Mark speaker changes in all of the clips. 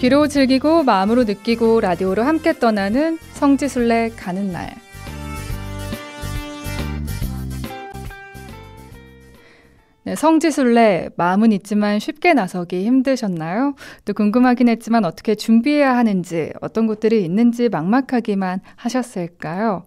Speaker 1: 귀로 즐기고 마음으로 느끼고 라디오로 함께 떠나는 성지순례 가는 날. 네, 성지순례 마음은 있지만 쉽게 나서기 힘드셨나요? 또 궁금하긴 했지만 어떻게 준비해야 하는지, 어떤 곳들이 있는지 막막하기만 하셨을까요?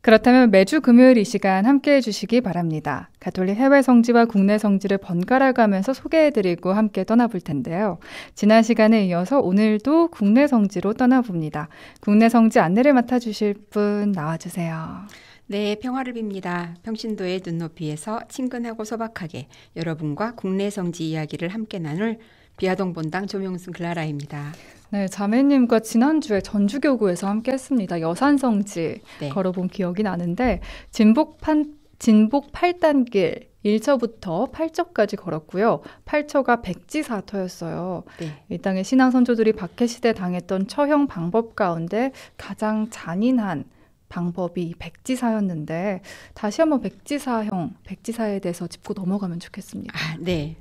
Speaker 1: 그렇다면 매주 금요일 이 시간 함께해 주시기 바랍니다. 가톨릭 해외 성지와 국내 성지를 번갈아 가면서 소개해드리고 함께 떠나볼 텐데요. 지난 시간에 이어서 오늘도 국내 성지로 떠나봅니다. 국내 성지 안내를 맡아주실 분 나와주세요.
Speaker 2: 네, 평화를 빕니다. 평신도의 눈높이에서 친근하고 소박하게 여러분과 국내 성지 이야기를 함께 나눌 비아동 본당 조명순 클라라입니다.
Speaker 1: 네, 자매님과 지난주에 전주교구에서 함께 했습니다. 여산성지 걸어본 기억이 나는데 진복 8단길 1처부터 8처까지 걸었고요. 8처가 백지사터였어요.
Speaker 2: 네.
Speaker 1: 이 땅의 신앙선조들이 박해시대 당했던 처형 방법 가운데 가장 잔인한 방법이 백지사였는데 다시 한번 백지사에 대해서 짚고 넘어가면 좋겠습니다.
Speaker 2: 네.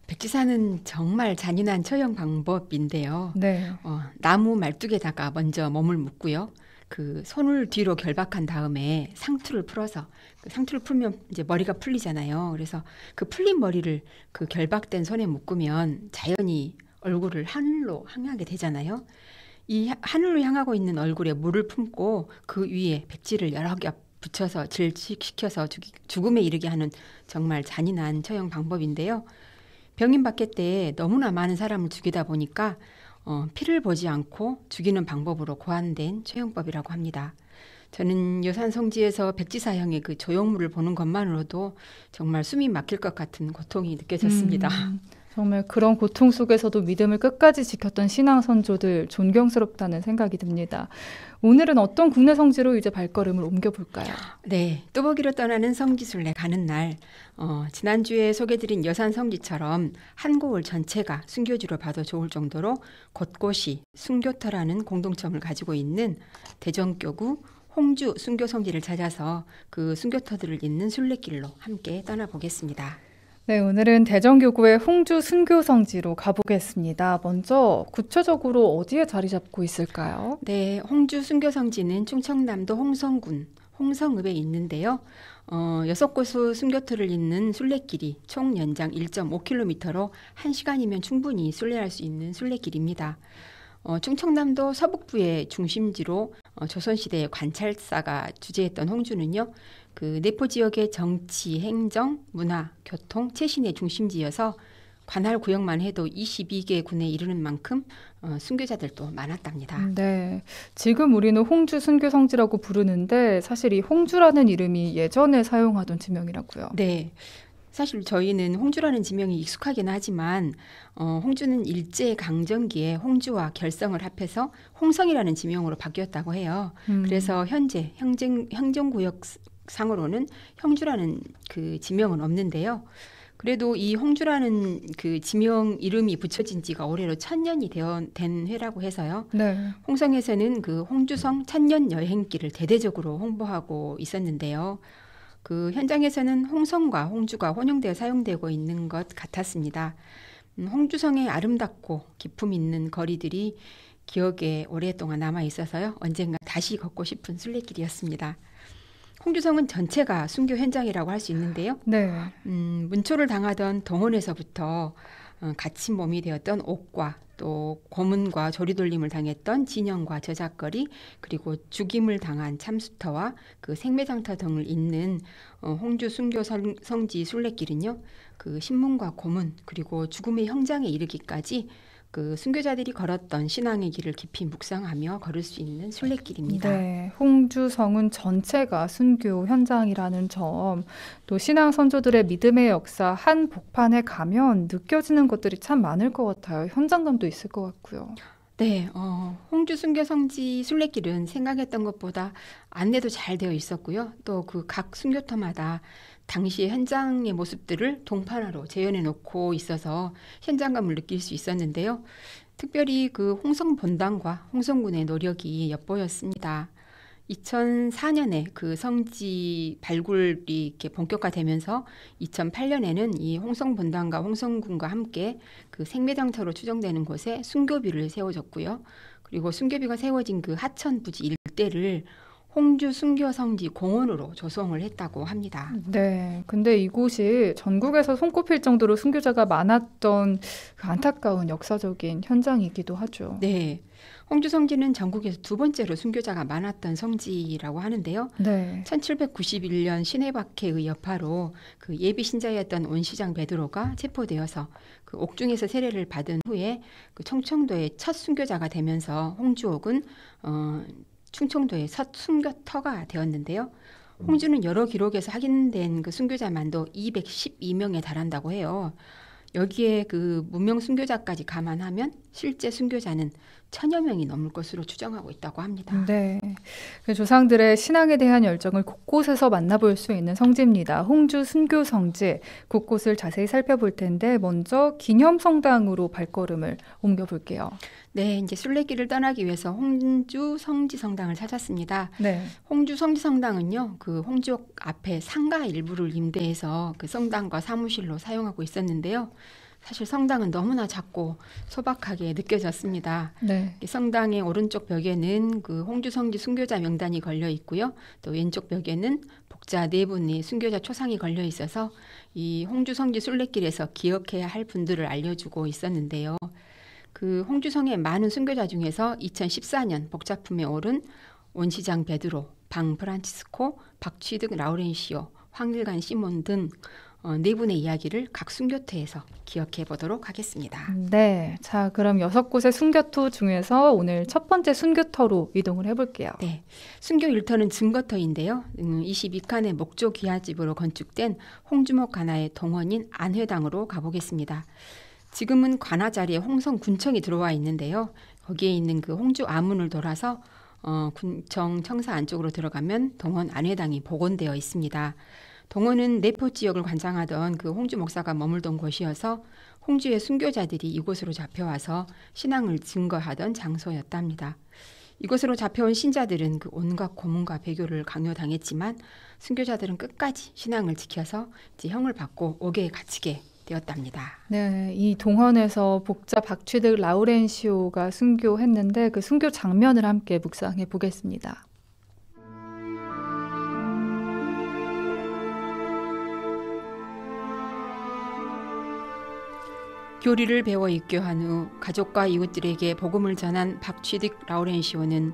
Speaker 2: 백지사는 정말 잔인한 처형 방법인데요.
Speaker 1: 네.
Speaker 2: 나무 말뚝에다가 먼저 몸을 묶고요. 그 손을 뒤로 결박한 다음에 상투를 풀어서 상투를 풀면 이제 머리가 풀리잖아요. 그래서 그 풀린 머리를 그 결박된 손에 묶으면 자연히 얼굴을 하늘로 향하게 되잖아요. 이 하늘로 향하고 있는 얼굴에 물을 품고 그 위에 백지를 여러 개 붙여서 질식시켜서 죽음에 이르게 하는 정말 잔인한 처형 방법인데요. 병인 박해 때 너무나 많은 사람을 죽이다 보니까 피를 보지 않고 죽이는 방법으로 고안된 처형법이라고 합니다. 저는 여산성지에서 백지사형의 그 조형물을 보는 것만으로도 정말 숨이 막힐 것 같은 고통이 느껴졌습니다.
Speaker 1: 정말 그런 고통 속에서도 믿음을 끝까지 지켰던 신앙 선조들 존경스럽다는 생각이 듭니다. 오늘은 어떤 국내 성지로 이제 발걸음을 옮겨볼까요?
Speaker 2: 네, 뚜벅이로 떠나는 성지순례 가는 날. 지난주에 소개드린 여산성지처럼 한 고을 전체가 순교지로 봐도 좋을 정도로 곳곳이 순교터라는 공동점을 가지고 있는 대전교구 홍주 순교성지를 찾아서 그 순교터들을 잇는 순례길로 함께 떠나보겠습니다.
Speaker 1: 네, 오늘은 대전교구의 홍주 순교성지로 가보겠습니다. 먼저 구체적으로 어디에 자리 잡고 있을까요?
Speaker 2: 네, 홍주 순교성지는 충청남도 홍성군 홍성읍에 있는데요. 6곳의 순교터를 잇는 순례길이 총 연장 1.5km로 1시간이면 충분히 순례할 수 있는 순례길입니다. 충청남도 서북부의 중심지로 조선시대의 관찰사가 주재했던 홍주는요. 그 내포 지역의 정치, 행정, 문화, 교통, 최신의 중심지여서 관할 구역만 해도 22개 군에 이르는 만큼 순교자들도 많았답니다.
Speaker 1: 네, 지금 우리는 홍주 순교성지라고 부르는데 사실 이 홍주라는 이름이 예전에 사용하던 지명이라고요.
Speaker 2: 네. 사실 저희는 홍주라는 지명이 익숙하긴 하지만 홍주는 일제강점기에 홍주와 결성을 합해서 홍성이라는 지명으로 바뀌었다고 해요. 그래서 현재 행정구역상으로는 형주라는 그 지명은 없는데요. 그래도 이 홍주라는 그 지명 이름이 붙여진 지가 올해로 1000년이 된 해라고 해서요.
Speaker 1: 네.
Speaker 2: 홍성에서는 그 홍주성 1000년 여행길을 대대적으로 홍보하고 있었는데요. 그 현장에서는 홍성과 홍주가 혼용되어 사용되고 있는 것 같았습니다. 홍주성의 아름답고 기품 있는 거리들이 기억에 오랫동안 남아 있어서요. 언젠가 다시 걷고 싶은 순례길이었습니다. 홍주성은 전체가 순교 현장이라고 할 수 있는데요.
Speaker 1: 네.
Speaker 2: 문초를 당하던 동원에서부터 갇힌 몸이 되었던 옥과 또 고문과 조리돌림을 당했던 진영과 저작거리 그리고 죽임을 당한 참수터와 그 생매장터 등을 잇는 홍주 순교 성지 순례길은요. 그 신문과 고문 그리고 죽음의 형장에 이르기까지 그 순교자들이 걸었던 신앙의 길을 깊이 묵상하며 걸을 수 있는 순례길입니다.
Speaker 1: 네, 홍주성은 전체가 순교 현장이라는 점, 또 신앙 선조들의 믿음의 역사 한 복판에 가면 느껴지는 것들이 참 많을 것 같아요. 현장감도 있을 것 같고요.
Speaker 2: 네, 홍주 순교 성지 순례길은 생각했던 것보다 안내도 잘 되어 있었고요. 또 그 각 순교터마다 당시 현장의 모습들을 동판화로 재현해 놓고 있어서 현장감을 느낄 수 있었는데요. 특별히 그 홍성 본당과 홍성군의 노력이 엿보였습니다. 2004년에 그 성지 발굴이 이렇게 본격화되면서 2008년에는 이 홍성본당과 홍성군과 함께 그 생매장터로 추정되는 곳에 순교비를 세워졌고요. 그리고 순교비가 세워진 그 하천 부지 일대를 홍주 순교성지 공원으로 조성을 했다고 합니다.
Speaker 1: 네, 근데 이곳이 전국에서 손꼽힐 정도로 순교자가 많았던 그 안타까운 역사적인 현장이기도 하죠.
Speaker 2: 네, 홍주 성지는 전국에서 두 번째로 순교자가 많았던 성지라고 하는데요.
Speaker 1: 네.
Speaker 2: 1791년 시내박해의 여파로 그 예비 신자였던 온시장 베드로가 체포되어서 그 옥중에서 세례를 받은 후에 그 충청도의 첫 순교자가 되면서 홍주옥은 충청도의 첫 순교터가 되었는데요. 홍주는 여러 기록에서 확인된 그 순교자만도 212명에 달한다고 해요. 여기에 그 무명 순교자까지 감안하면 실제 순교자는 1000여 명이 넘을 것으로 추정하고 있다고 합니다.
Speaker 1: 네. 그 조상들의 신앙에 대한 열정을 곳곳에서 만나볼 수 있는 성지입니다. 홍주 순교 성지 곳곳을 자세히 살펴볼 텐데 먼저 기념성당으로 발걸음을 옮겨볼게요.
Speaker 2: 네, 이제 순례길을 떠나기 위해서 홍주 성지성당을 찾았습니다.
Speaker 1: 네.
Speaker 2: 홍주 성지성당은요, 그 홍주옥 앞에 상가 일부를 임대해서 그 성당과 사무실로 사용하고 있었는데요. 사실 성당은 너무나 작고 소박하게 느껴졌습니다.
Speaker 1: 네.
Speaker 2: 성당의 오른쪽 벽에는 그 홍주 성지 순교자 명단이 걸려 있고요. 또 왼쪽 벽에는 복자 4분의 순교자 초상이 걸려 있어서 이 홍주 성지 순례길에서 기억해야 할 분들을 알려주고 있었는데요. 그 홍주성의 많은 순교자 중에서 2014년 복자품에 오른 온시장 베드로, 방 프란치스코, 박취득 라우렌시오, 황일간 시몬 등 4분의 이야기를 각 순교터에서 기억해 보도록 하겠습니다.
Speaker 1: 네. 자, 그럼 6곳의 순교터 중에서 오늘 첫 번째 순교터로 이동을 해볼게요.
Speaker 2: 네. 순교 1터는 증거터인데요. 22칸의 목조 기와집으로 건축된 홍주목 관아의 동원인 안회당으로 가보겠습니다. 지금은 관아 자리에 홍성군청이 들어와 있는데요. 거기에 있는 그 홍주 아문을 돌아서 군청 청사 안쪽으로 들어가면 동원 안회당이 복원되어 있습니다. 동원은 내포 지역을 관장하던 그 홍주 목사가 머물던 곳이어서 홍주의 순교자들이 이곳으로 잡혀와서 신앙을 증거하던 장소였답니다. 이곳으로 잡혀온 신자들은 그 온갖 고문과 배교를 강요당했지만 순교자들은 끝까지 신앙을 지켜서 이제 형을 받고 옥에 갇히게 되었답니다.
Speaker 1: 네, 이 동원에서 복자 박취득 라우렌시오가 순교했는데 그 순교 장면을 함께 묵상해 보겠습니다.
Speaker 2: 교리를 배워 입교한 후 가족과 이웃들에게 복음을 전한 박취득 라우렌시오는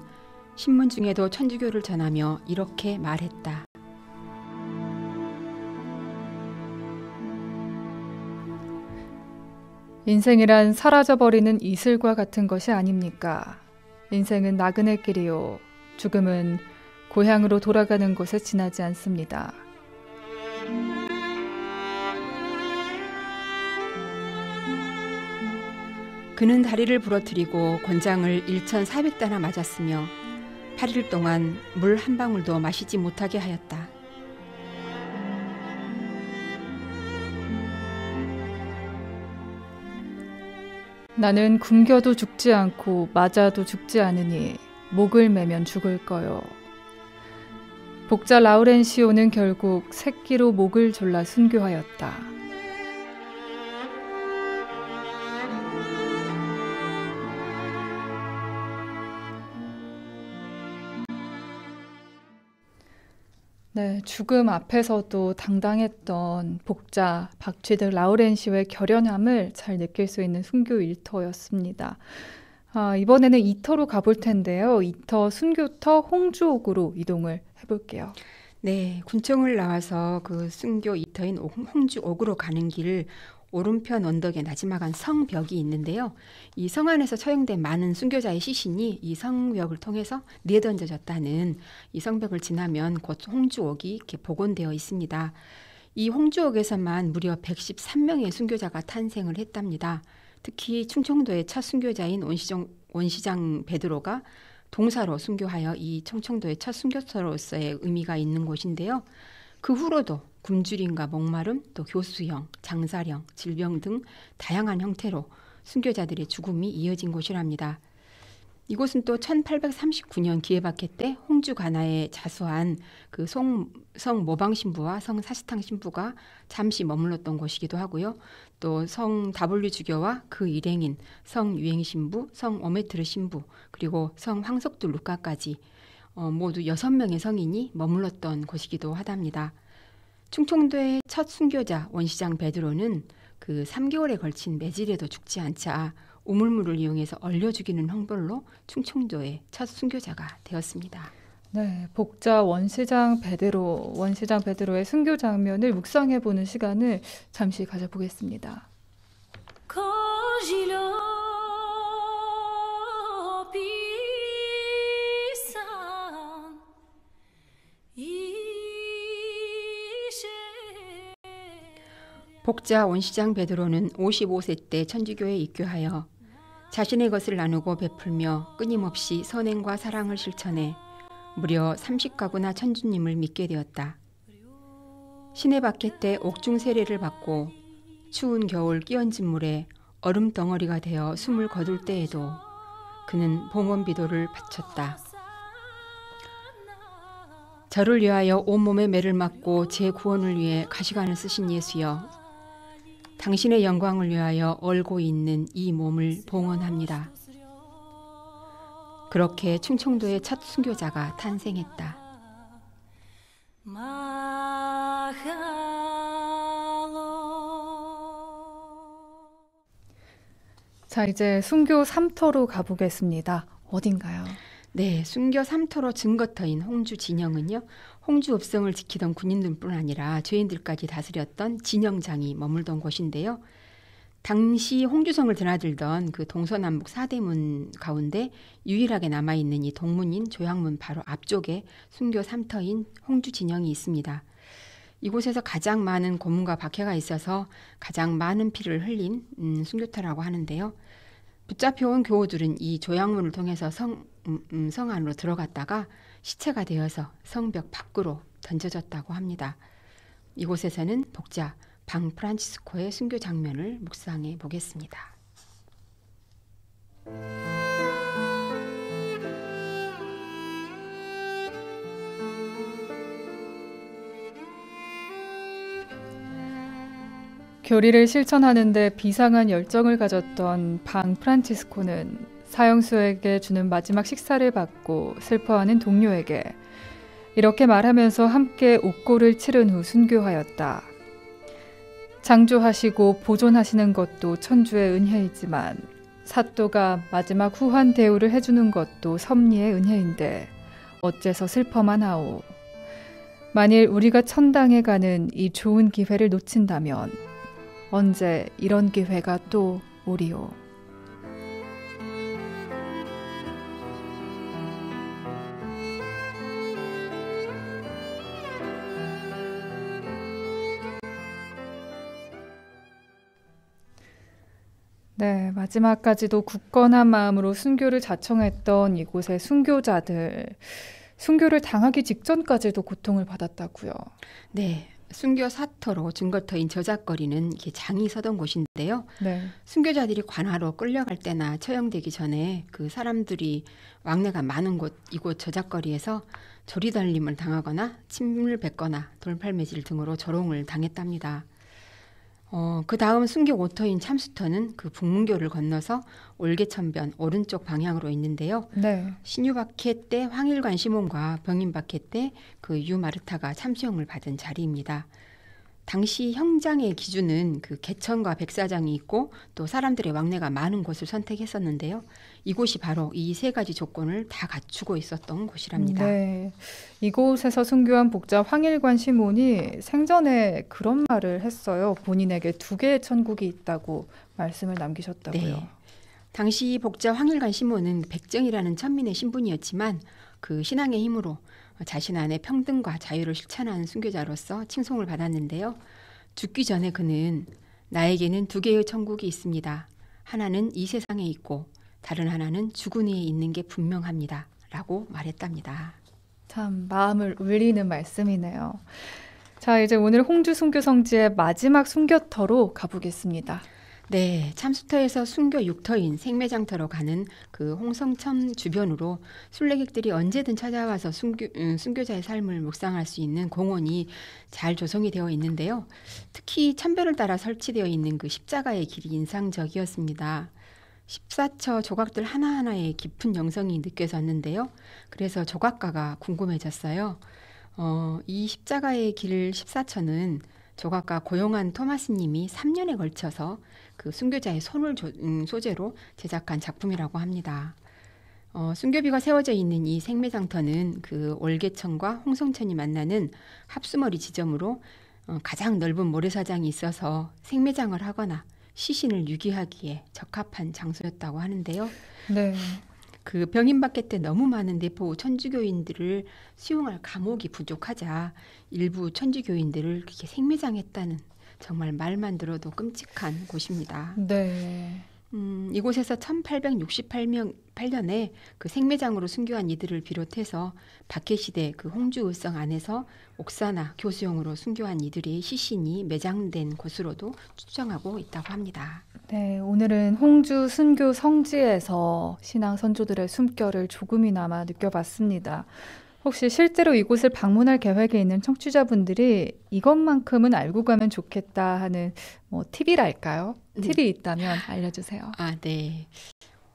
Speaker 2: 신문 중에도 천주교를 전하며 이렇게 말했다.
Speaker 1: 인생이란 사라져버리는 이슬과 같은 것이 아닙니까? 인생은 나그네 길이요. 죽음은 고향으로 돌아가는 곳에 지나지 않습니다.
Speaker 2: 그는 다리를 부러뜨리고 권장을 1,400다나 맞았으며 8일 동안 물 한 방울도 마시지 못하게 하였다.
Speaker 1: 나는 굶겨도 죽지 않고 맞아도 죽지 않으니 목을 매면 죽을 거요. 복자 라우렌시오는 결국 새끼로 목을 졸라 순교하였다. 네, 죽음 앞에서도 당당했던 복자 박취득 라우렌시오의 결연함을 잘 느낄 수 있는 순교 1터였습니다. 이번에는 2터로 가볼 텐데요. 2터 순교터 홍주옥으로 이동을 해볼게요.
Speaker 2: 네, 군청을 나와서 그 순교 2터인 홍주옥으로 가는 길 오른편 언덕에 나지막한 성벽이 있는데요. 이 성 안에서 처형된 많은 순교자의 시신이 이 성벽을 통해서 내던져졌다는 이 성벽을 지나면 곧 홍주옥이 이렇게 복원되어 있습니다. 이 홍주옥에서만 무려 113명의 순교자가 탄생을 했답니다. 특히 충청도의 첫 순교자인 온시장 베드로가 동사로 순교하여 이 충청도의 첫 순교터로서의 의미가 있는 곳인데요. 그 후로도 굶주림과 목마름, 또 교수형, 장사령, 질병 등 다양한 형태로 순교자들의 죽음이 이어진 곳이랍니다. 이곳은 또 1839년 기해박해 때 홍주 관아에 자수한 그 성 모방 신부와 성 사시탕 신부가 잠시 머물렀던 곳이기도 하고요. 또 성 W 주교와 그 일행인 성 유행 신부, 성 오메트르 신부, 그리고 성 황석두 루카까지 모두 6명의 성인이 머물렀던 곳이기도 하답니다. 충청도의 첫 순교자 원시장 베드로는 그 3개월에 걸친 매질에도 죽지 않자 우물물을 이용해서 얼려 죽이는 형벌로 충청도의 첫 순교자가 되었습니다.
Speaker 1: 네, 복자 원시장 베드로의 순교 장면을 묵상해보는 시간을 잠시 가져보겠습니다.
Speaker 2: 복자 원시장 베드로는 55세 때 천주교에 입교하여 자신의 것을 나누고 베풀며 끊임없이 선행과 사랑을 실천해 무려 30가구나 천주님을 믿게 되었다. 시내 박해 때 옥중 세례를 받고 추운 겨울 끼얹은 물에 얼음 덩어리가 되어 숨을 거둘 때에도 그는 봉헌 비도를 바쳤다. 저를 위하여 온몸에 매를 맞고 제 구원을 위해 가시관을 쓰신 예수여, 당신의 영광을 위하여 얼고 있는 이 몸을 봉헌합니다. 그렇게 충청도의 첫 순교자가 탄생했다.
Speaker 1: 자, 이제 순교 3터로 가보겠습니다. 어딘가요?
Speaker 2: 네, 순교 3터로 증거터인 홍주 진영은요, 홍주 읍성을 지키던 군인들뿐 아니라 죄인들까지 다스렸던 진영장이 머물던 곳인데요. 당시 홍주성을 드나들던 그 동서남북 4대문 가운데 유일하게 남아있는 이 동문인 조양문 바로 앞쪽에 순교 3터인 홍주 진영이 있습니다. 이곳에서 가장 많은 고문과 박해가 있어서 가장 많은 피를 흘린 순교터라고 하는데요. 붙잡혀온 교우들은 이 조양문을 통해서 성 안으로 들어갔다가 시체가 되어서 성벽 밖으로 던져졌다고 합니다. 이곳에서는 복자 방 프란치스코의 순교 장면을 묵상해 보겠습니다.
Speaker 1: 교리를 실천하는 데 비상한 열정을 가졌던 방 프란치스코는 사형수에게 주는 마지막 식사를 받고 슬퍼하는 동료에게 이렇게 말하면서 함께 옥고를 치른 후 순교하였다. 창조하시고 보존하시는 것도 천주의 은혜이지만 사또가 마지막 후한 대우를 해주는 것도 섭리의 은혜인데 어째서 슬퍼만 하오. 만일 우리가 천당에 가는 이 좋은 기회를 놓친다면 언제 이런 기회가 또 오리오. 네, 마지막까지도 굳건한 마음으로 순교를 자청했던 이곳의 순교자들, 순교를 당하기 직전까지도 고통을 받았다고요.
Speaker 2: 네, 순교 4터로 증거터인 저작거리는 이게 장이 서던 곳인데요.
Speaker 1: 네.
Speaker 2: 순교자들이 관하로 끌려갈 때나 처형되기 전에 그 사람들이 왕래가 많은 곳, 이곳 저작거리에서 조리달림을 당하거나 침을 뱉거나 돌팔매질 등으로 조롱을 당했답니다. 그 다음 순교 5터인 참수터는 그 북문교를 건너서 올개천변 오른쪽 방향으로 있는데요.
Speaker 1: 네.
Speaker 2: 신유박해 때 황일관 시몬과 병인박해 때 그 유마르타가 참수형을 받은 자리입니다. 당시 형장의 기준은 그 개천과 백사장이 있고 또 사람들의 왕래가 많은 곳을 선택했었는데요. 이곳이 바로 이 세 가지 조건을 다 갖추고 있었던 곳이랍니다.
Speaker 1: 네, 이곳에서 순교한 복자 황일관 시몬이 생전에 그런 말을 했어요. 본인에게 2개의 천국이 있다고 말씀을 남기셨다고요.
Speaker 2: 네. 당시 복자 황일관 시몬은 백정이라는 천민의 신분이었지만 그 신앙의 힘으로 자신 안에 평등과 자유를 실천하는 순교자로서 칭송을 받았는데요. 죽기 전에 그는 나에게는 2개의 천국이 있습니다. 하나는 이 세상에 있고 다른 하나는 죽은 이에 있는 게 분명합니다. 라고 말했답니다.
Speaker 1: 참 마음을 울리는 말씀이네요. 자, 이제 오늘 홍주 순교 성지의 마지막 순교터로 가보겠습니다.
Speaker 2: 네, 참수터에서 순교 육터인 생매장터로 가는 그 홍성천 주변으로 순례객들이 언제든 찾아와서 순교자의 삶을 묵상할 수 있는 공원이 잘 조성이 되어 있는데요. 특히 천별을 따라 설치되어 있는 그 십자가의 길이 인상적이었습니다. 14처 조각들 하나하나에 깊은 영성이 느껴졌는데요. 그래서 조각가가 궁금해졌어요. 이 십자가의 길 14처는 조각가 고용한 토마스님이 3년에 걸쳐서 그 순교자의 손을 소재로 제작한 작품이라고 합니다. 순교비가 세워져 있는 이 생매장터는 그 월계천과 홍성천이 만나는 합수머리 지점으로 가장 넓은 모래사장이 있어서 생매장을 하거나 시신을 유기하기에 적합한 장소였다고 하는데요.
Speaker 1: 네.
Speaker 2: 그 병인박해 때 너무 많은 내포 천주교인들을 수용할 감옥이 부족하자 일부 천주교인들을 이렇게 생매장했다는 정말 말만 들어도 끔찍한 곳입니다.
Speaker 1: 네.
Speaker 2: 이곳에서 1868년에 그 생매장으로 순교한 이들을 비롯해서 박해시대 그 홍주의성 안에서 옥사나 교수용으로 순교한 이들의 시신이 매장된 곳으로도 추정하고 있다고 합니다.
Speaker 1: 네, 오늘은 홍주 순교 성지에서 신앙 선조들의 숨결을 조금이나마 느껴봤습니다. 혹시 실제로 이곳을 방문할 계획에 있는 청취자분들이 이것만큼은 알고 가면 좋겠다 하는 팁이랄까요? 팁이 있다면 알려주세요.
Speaker 2: 네.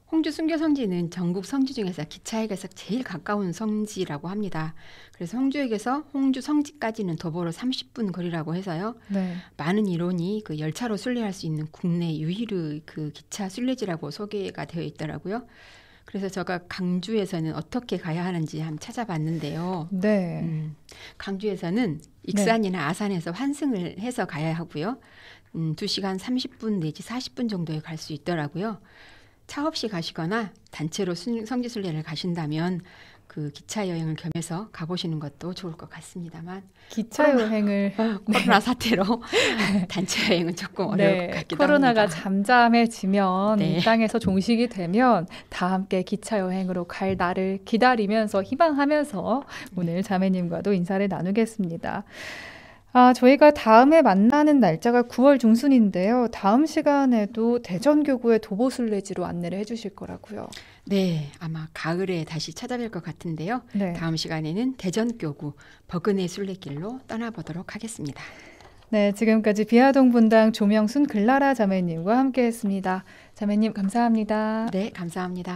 Speaker 2: 홍주 순교 성지는 전국 성지 중에서 기차역에서 제일 가까운 성지라고 합니다. 그래서 홍주역에서 홍주 성지까지는 도보로 30분 거리라고 해서요.
Speaker 1: 네.
Speaker 2: 많은 이론이 그 열차로 순례할 수 있는 국내 유일의 그 기차 순례지라고 소개가 되어 있더라고요. 그래서 제가 강주에서는 어떻게 가야 하는지 한번 찾아봤는데요.
Speaker 1: 네.
Speaker 2: 강주에서는 익산이나 아산에서 환승을 해서 가야 하고요. 2시간 30분 내지 40분 정도에 갈 수 있더라고요. 차 없이 가시거나 단체로 성지순례를 가신다면 그 기차 여행을 겸해서 가보시는 것도 좋을 것 같습니다만
Speaker 1: 기차 여행을
Speaker 2: 코로나 사태로 단체 여행은 조금 어려울 것 같기도
Speaker 1: 코로나가
Speaker 2: 합니다.
Speaker 1: 잠잠해지면 이 땅에서 종식이 되면 다 함께 기차 여행으로 갈 날을 기다리면서 희망하면서 오늘 자매님과도 인사를 나누겠습니다. 저희가 다음에 만나는 날짜가 9월 중순인데요. 다음 시간에도 대전교구의 도보순례지로 안내를 해주실 거라고요.
Speaker 2: 네, 아마 가을에 다시 찾아뵐 것 같은데요.
Speaker 1: 네.
Speaker 2: 다음 시간에는 대전교구 버그네 순례길로 떠나보도록 하겠습니다.
Speaker 1: 네, 지금까지 비아동 분당 조명순 글라라 자매님과 함께했습니다. 자매님 감사합니다.
Speaker 2: 네, 감사합니다.